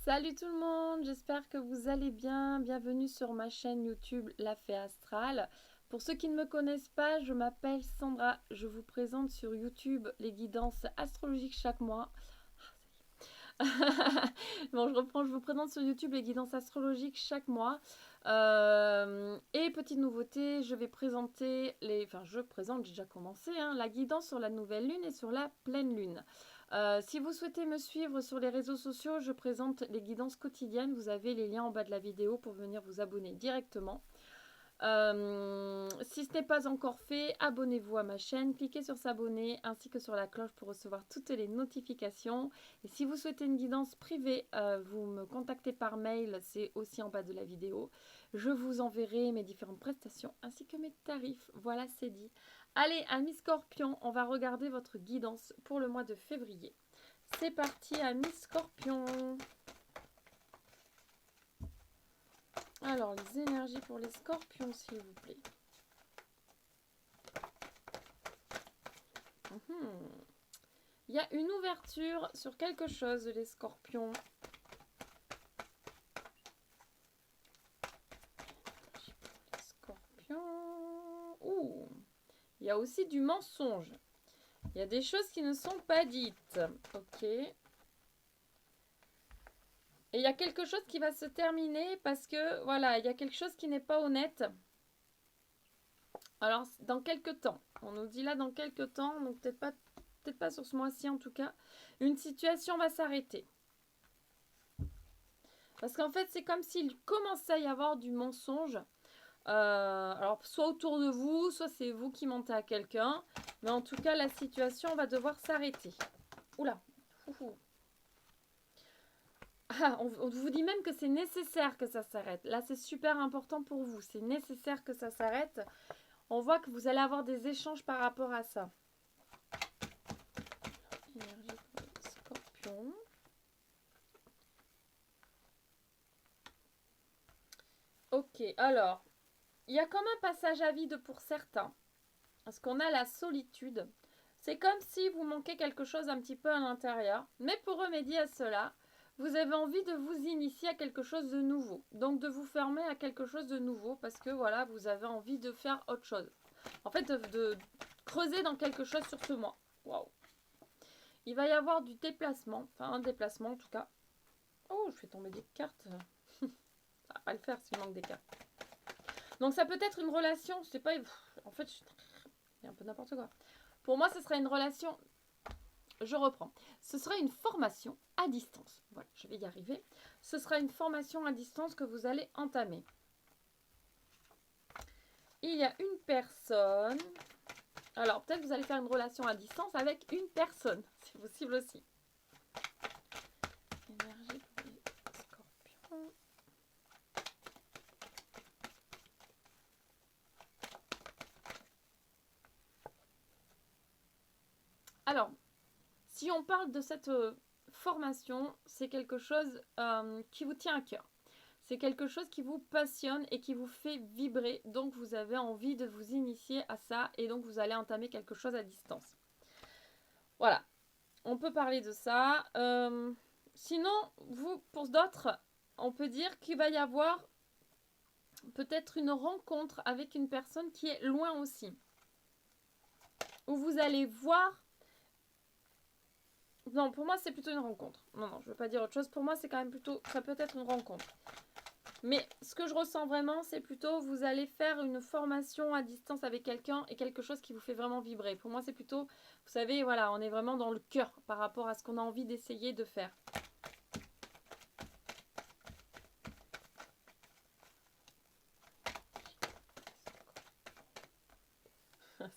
Salut tout le monde, j'espère que vous allez bien. Bienvenue sur ma chaîne YouTube La Fée Astrale. Pour ceux qui ne me connaissent pas, je m'appelle Sandra. Je vous présente sur YouTube les guidances astrologiques chaque mois. Bon, je reprends, je vous présente sur YouTube les guidances astrologiques chaque mois. Et petite nouveauté, je vais présenter je présente, j'ai déjà commencé, la guidance sur la nouvelle lune et sur la pleine lune. Si vous souhaitez me suivre sur les réseaux sociaux, je présente les guidances quotidiennes. Vous avez les liens en bas de la vidéo pour venir vous abonner directement. Si ce n'est pas encore fait, abonnez-vous à ma chaîne, cliquez sur s'abonner ainsi que sur la cloche pour recevoir toutes les notifications. Et si vous souhaitez une guidance privée, vous me contactez par mail, c'est aussi en bas de la vidéo. Je vous enverrai mes différentes prestations ainsi que mes tarifs. Voilà, c'est dit. Allez, amis Scorpion, on va regarder votre guidance pour le mois de février. C'est parti, amis Scorpion. Alors, les énergies pour les Scorpions, s'il vous plaît. Il y a une ouverture sur quelque chose, les Scorpions. Les Scorpions. Ouh, il y a aussi du mensonge. Il y a des choses qui ne sont pas dites. Ok. Et il y a quelque chose qui va se terminer parce que, voilà, il y a quelque chose qui n'est pas honnête. Alors, dans quelques temps. On nous dit là dans quelques temps, donc peut-être pas sur ce mois-ci en tout cas. Une situation va s'arrêter. Parce qu'en fait, c'est comme s'il commençait à y avoir du mensonge. Alors, soit autour de vous, soit c'est vous qui mentez à quelqu'un. Mais en tout cas, la situation va devoir s'arrêter. Oula. Ah, on vous dit même que c'est nécessaire que ça s'arrête. Là, c'est super important pour vous. C'est nécessaire que ça s'arrête. On voit que vous allez avoir des échanges par rapport à ça. Énergie pour les Scorpions. Ok, alors, il y a comme un passage à vide pour certains. Parce qu'on a la solitude. C'est comme si vous manquez quelque chose un petit peu à l'intérieur. Mais pour remédier à cela, vous avez envie de vous initier à quelque chose de nouveau. Donc de vous fermer à quelque chose de nouveau parce que voilà, vous avez envie de faire autre chose. En fait, de creuser dans quelque chose sur ce mois. Waouh. Il va y avoir du déplacement, enfin un déplacement en tout cas. Oh, je fais tomber des cartes. Ça va pas le faire s'il manque des cartes. Donc ça peut être une relation, je sais pas, en fait, c'est un peu n'importe quoi. Pour moi, ce serait une relation. Je reprends. Ce serait une formation à distance. Voilà, je vais y arriver. Ce sera une formation à distance que vous allez entamer. Il y a une personne. Alors, peut-être vous allez faire une relation à distance avec une personne. C'est possible aussi. Énergie pour les Scorpions. Alors, si on parle de cette formation, c'est quelque chose qui vous tient à cœur. C'est quelque chose qui vous passionne et qui vous fait vibrer. Donc, vous avez envie de vous initier à ça et donc vous allez entamer quelque chose à distance. Voilà, on peut parler de ça. Sinon, pour d'autres, on peut dire qu'il va y avoir peut-être une rencontre avec une personne qui est loin aussi. Où vous allez voir. Non, pour moi, c'est plutôt une rencontre. Non, je ne veux pas dire autre chose. Pour moi, c'est quand même plutôt. Ça peut être une rencontre. Mais ce que je ressens vraiment, c'est plutôt vous allez faire une formation à distance avec quelqu'un et quelque chose qui vous fait vraiment vibrer. Pour moi, c'est plutôt, vous savez, voilà, on est vraiment dans le cœur par rapport à ce qu'on a envie d'essayer de faire.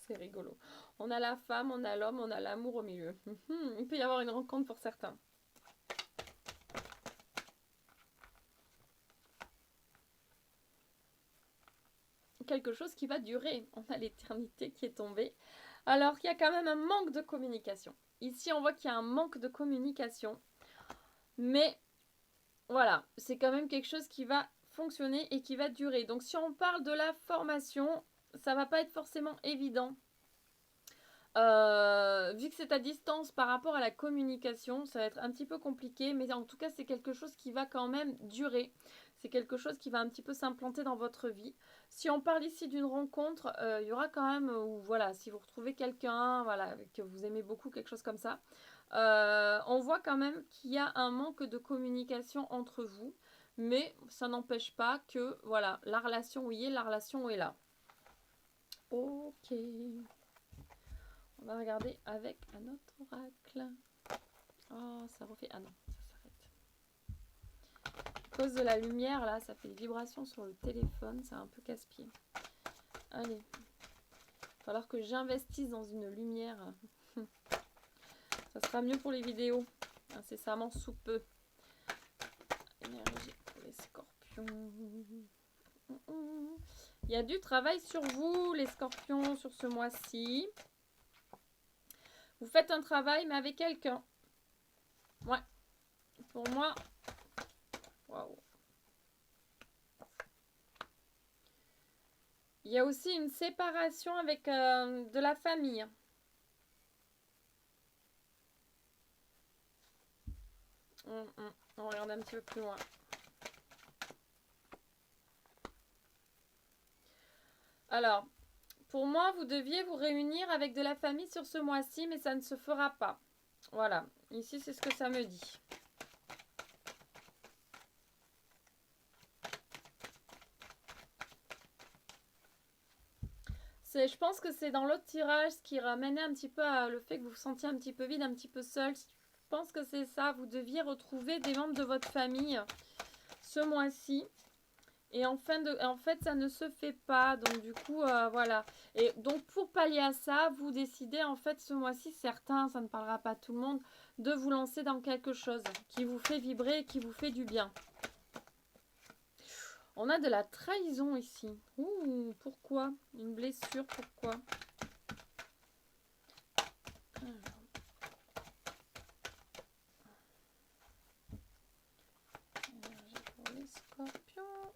C'est rigolo. On a la femme, on a l'homme, on a l'amour au milieu. Il peut y avoir une rencontre pour certains. Quelque chose qui va durer. On a l'éternité qui est tombée. Alors qu'il y a quand même un manque de communication. Ici, on voit qu'il y a un manque de communication. Mais voilà, c'est quand même quelque chose qui va fonctionner et qui va durer. Donc si on parle de la formation, ça va pas être forcément évident. Vu que c'est à distance par rapport à la communication, ça va être un petit peu compliqué, mais en tout cas, c'est quelque chose qui va quand même durer. C'est quelque chose qui va un petit peu s'implanter dans votre vie. Si on parle ici d'une rencontre, il y aura quand même, ou voilà, si vous retrouvez quelqu'un, voilà, que vous aimez beaucoup, quelque chose comme ça, on voit quand même qu'il y a un manque de communication entre vous, mais ça n'empêche pas que, voilà, la relation y est, la relation est là. Ok. On va regarder avec un autre oracle. Oh, ça refait... Ah non, ça s'arrête. À cause de la lumière, là, ça fait des vibrations sur le téléphone. C'est un peu casse-pied. Allez. Il va falloir que j'investisse dans une lumière. Ça sera mieux pour les vidéos. Incessamment sous peu. Énergie pour les scorpions. Il y a du travail sur vous, les scorpions, sur ce mois-ci. Vous faites un travail, mais avec quelqu'un. Ouais. Pour moi... Waouh. Il y a aussi une séparation avec de la famille. On regarde un petit peu plus loin. Alors, pour moi, vous deviez vous réunir avec de la famille sur ce mois-ci, mais ça ne se fera pas. Voilà, ici c'est ce que ça me dit. Je pense que c'est dans l'autre tirage ce qui ramenait un petit peu à le fait que vous vous sentiez un petit peu vide, un petit peu seul. Je pense que c'est ça, vous deviez retrouver des membres de votre famille ce mois-ci. Et en fait, ça ne se fait pas. Donc, du coup, voilà. Et donc, pour pallier à ça, vous décidez, en fait, ce mois-ci, certains, ça ne parlera pas à tout le monde, de vous lancer dans quelque chose qui vous fait vibrer et qui vous fait du bien. On a de la trahison ici. Ouh, pourquoi? Une blessure, pourquoi?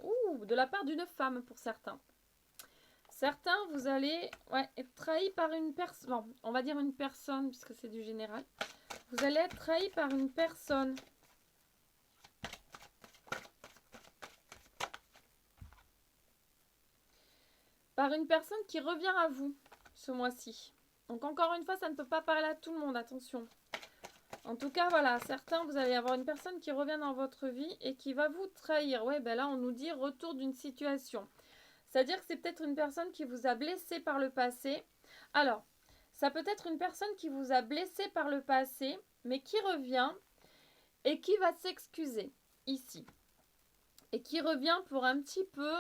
Ouh, de la part d'une femme pour certains. Certains, vous allez être trahis par une personne. Non, on va dire une personne, puisque c'est du général. Vous allez être trahi par une personne. Par une personne qui revient à vous ce mois-ci. Donc encore une fois, ça ne peut pas parler à tout le monde, attention. En tout cas, voilà, certains, vous allez avoir une personne qui revient dans votre vie et qui va vous trahir. Ouais, ben là, on nous dit retour d'une situation. C'est-à-dire que c'est peut-être une personne qui vous a blessé par le passé. Alors, ça peut être une personne qui vous a blessé par le passé, mais qui revient et qui va s'excuser ici. Et qui revient pour un petit peu,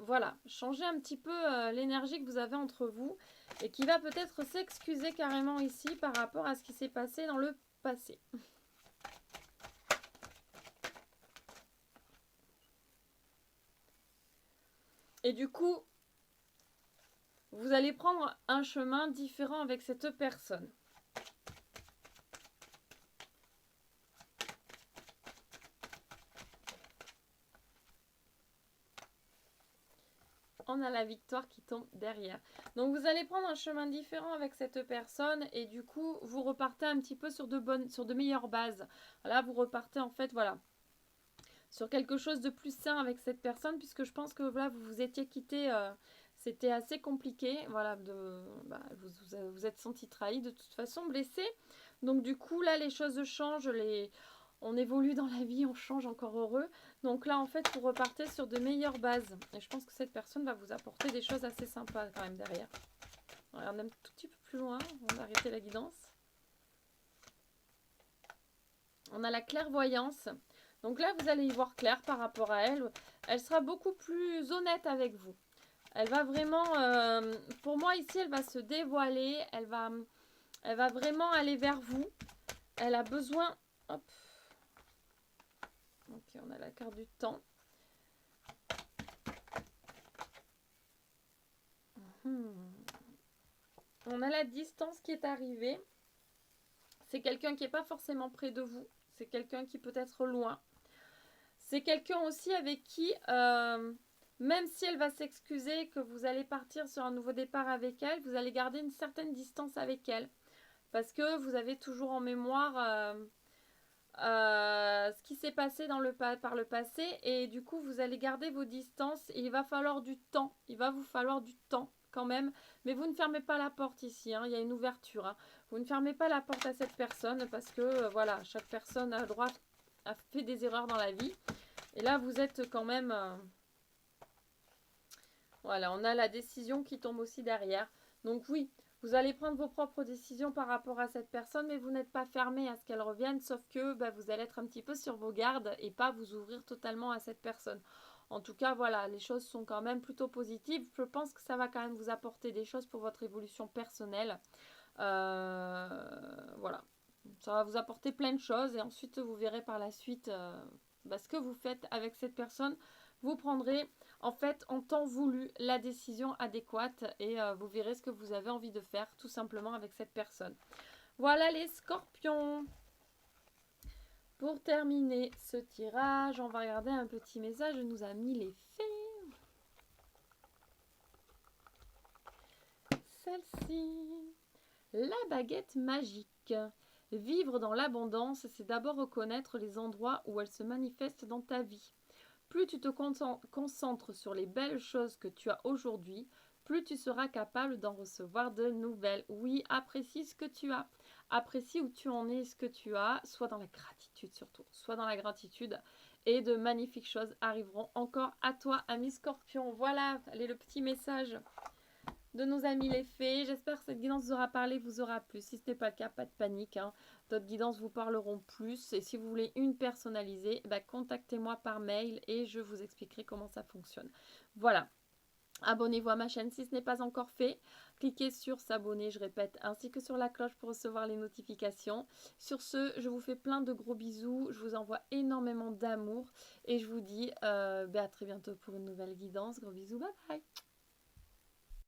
voilà, changer un petit peu l'énergie que vous avez entre vous. Et qui va peut-être s'excuser carrément ici par rapport à ce qui s'est passé dans le passé. Et du coup, vous allez prendre un chemin différent avec cette personne. On a la victoire qui tombe derrière. Donc vous allez prendre un chemin différent avec cette personne et du coup vous repartez un petit peu sur de meilleures bases. Là vous repartez en fait voilà sur quelque chose de plus sain avec cette personne puisque je pense que voilà vous vous étiez quitté, c'était assez compliqué, voilà vous êtes senti trahi de toute façon, blessé. Donc du coup là les choses changent, on évolue dans la vie, on change, encore heureux. Donc là, en fait, vous repartez sur de meilleures bases. Et je pense que cette personne va vous apporter des choses assez sympas quand même derrière. On regarde un tout petit peu plus loin. On va arrêter la guidance. On a la clairvoyance. Donc là, vous allez y voir clair par rapport à elle. Elle sera beaucoup plus honnête avec vous. Elle va vraiment... pour moi, ici, elle va se dévoiler. Elle va vraiment aller vers vous. Elle a besoin... Hop. Ok, on a la carte du temps. On a la distance qui est arrivée. C'est quelqu'un qui n'est pas forcément près de vous. C'est quelqu'un qui peut être loin. C'est quelqu'un aussi avec qui, Même si elle va s'excuser que vous allez partir sur un nouveau départ avec elle, vous allez garder une certaine distance avec elle. Parce que vous avez toujours en mémoire ce qui s'est passé par le passé. Et du coup, vous allez garder vos distances. Et il va falloir du temps. Il va vous falloir du temps quand même. Mais vous ne fermez pas la porte ici. Hein, il y a une ouverture. Hein. Vous ne fermez pas la porte à cette personne. Parce que voilà, chaque personne a le droit à faire des erreurs dans la vie. Et là, vous êtes quand même... voilà, on a la décision qui tombe aussi derrière. Donc oui, vous allez prendre vos propres décisions par rapport à cette personne, mais vous n'êtes pas fermé à ce qu'elle revienne, sauf que vous allez être un petit peu sur vos gardes et pas vous ouvrir totalement à cette personne. En tout cas, voilà, les choses sont quand même plutôt positives. Je pense que ça va quand même vous apporter des choses pour votre évolution personnelle. Voilà, ça va vous apporter plein de choses et ensuite vous verrez par la suite ce que vous faites avec cette personne. Vous prendrez en fait en temps voulu la décision adéquate et vous verrez ce que vous avez envie de faire tout simplement avec cette personne. Voilà les scorpions. Pour terminer ce tirage, on va regarder un petit message de nos amis les fées. Celle-ci. La baguette magique. Vivre dans l'abondance, c'est d'abord reconnaître les endroits où elle se manifeste dans ta vie. Plus tu te concentres sur les belles choses que tu as aujourd'hui, plus tu seras capable d'en recevoir de nouvelles. Oui, apprécie ce que tu as. Apprécie où tu en es, ce que tu as. Sois dans la gratitude surtout. Sois dans la gratitude. Et de magnifiques choses arriveront encore à toi, ami Scorpion. Voilà, allez, le petit message de nos amis les fées. J'espère que cette guidance vous aura parlé, vous aura plu. Si ce n'est pas le cas, pas de panique. Hein. D'autres guidances vous parleront plus. Et si vous voulez une personnalisée, contactez-moi par mail et je vous expliquerai comment ça fonctionne. Voilà. Abonnez-vous à ma chaîne si ce n'est pas encore fait. Cliquez sur s'abonner, je répète, ainsi que sur la cloche pour recevoir les notifications. Sur ce, je vous fais plein de gros bisous. Je vous envoie énormément d'amour. Et je vous dis à très bientôt pour une nouvelle guidance. Gros bisous, bye bye.